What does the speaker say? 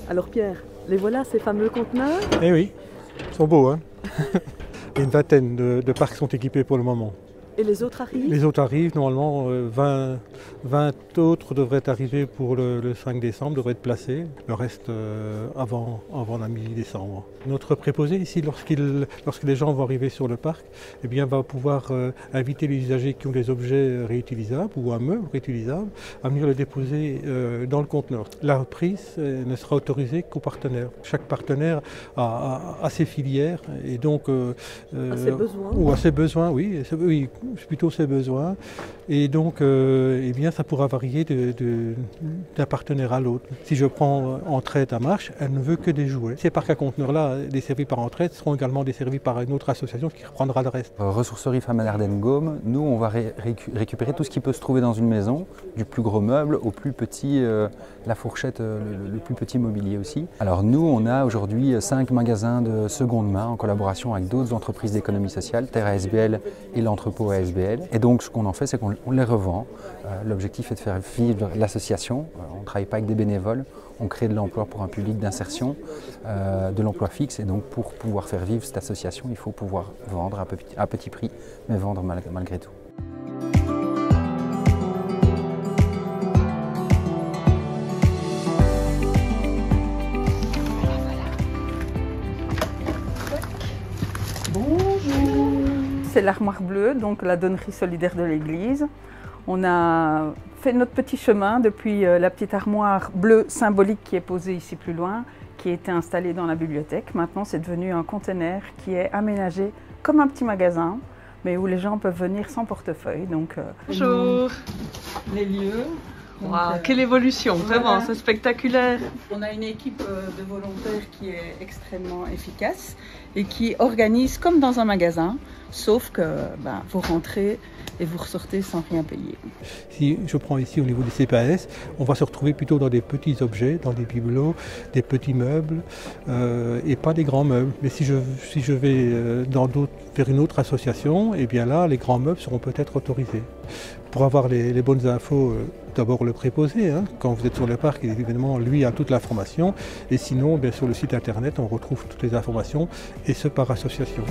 Alors Pierre, les voilà ces fameux conteneurs? Eh oui, ils sont beaux, hein. Une vingtaine de parcs sont équipés pour le moment. Et les autres arrivent? Les autres arrivent, normalement 20 autres devraient arriver pour le 5 décembre, devraient être placés. Le reste avant la mi-décembre. Notre préposé ici, lorsque les gens vont arriver sur le parc, eh bien, va pouvoir inviter les usagers qui ont des objets réutilisables ou un meuble réutilisable à venir le déposer dans le conteneur. La reprise ne sera autorisée qu'aux partenaires. Chaque partenaire a ses filières et donc à ses besoins. Ou à ses besoins, oui, plutôt ses besoins. Et donc, eh bien, ça pourra varier d'un partenaire à l'autre. Si je prends Entraide à Marche, elle ne veut que des jouets. Ces parcs à conteneurs-là, desservis par Entraide, seront également desservis par une autre association qui reprendra le reste. Ressourcerie Femme à l'Ardenne-Gaume, nous, on va récupérer tout ce qui peut se trouver dans une maison, du plus gros meuble au plus petit, la fourchette, le plus petit mobilier aussi. Alors nous, on a aujourd'hui 5 magasins de seconde main en collaboration avec d'autres entreprises d'économie sociale, Terre ASBL et l'entrepôt ASBL. Et donc, ce qu'on en fait, c'est qu'on les revend. L'objectif est de faire vivre l'association. On ne travaille pas avec des bénévoles, on crée de l'emploi pour un public d'insertion, de l'emploi fixe. Et donc, pour pouvoir faire vivre cette association, il faut pouvoir vendre à petit prix, mais vendre malgré tout. C'est l'armoire bleue, donc la donnerie solidaire de l'église. On a fait notre petit chemin depuis la petite armoire bleue symbolique qui est posée ici plus loin, qui a été installée dans la bibliothèque. Maintenant, c'est devenu un conteneur qui est aménagé comme un petit magasin, mais où les gens peuvent venir sans portefeuille. Donc, bonjour. Les lieux. Wow, quelle évolution, vraiment, c'est spectaculaire. On a une équipe de volontaires qui est extrêmement efficace et qui organise comme dans un magasin, sauf que vous rentrez et vous ressortez sans rien payer. Si je prends ici au niveau des CPAS, on va se retrouver plutôt dans des petits objets, dans des bibelots, des petits meubles et pas des grands meubles. Mais si je vais vers une autre association, eh bien là, les grands meubles seront peut-être autorisés. Pour avoir les bonnes infos, d'abord le préposé, hein, quand vous êtes sur le parc, évidemment, lui a toute l'information. Et sinon, bien sur le site internet, on retrouve toutes les informations, et ce par association.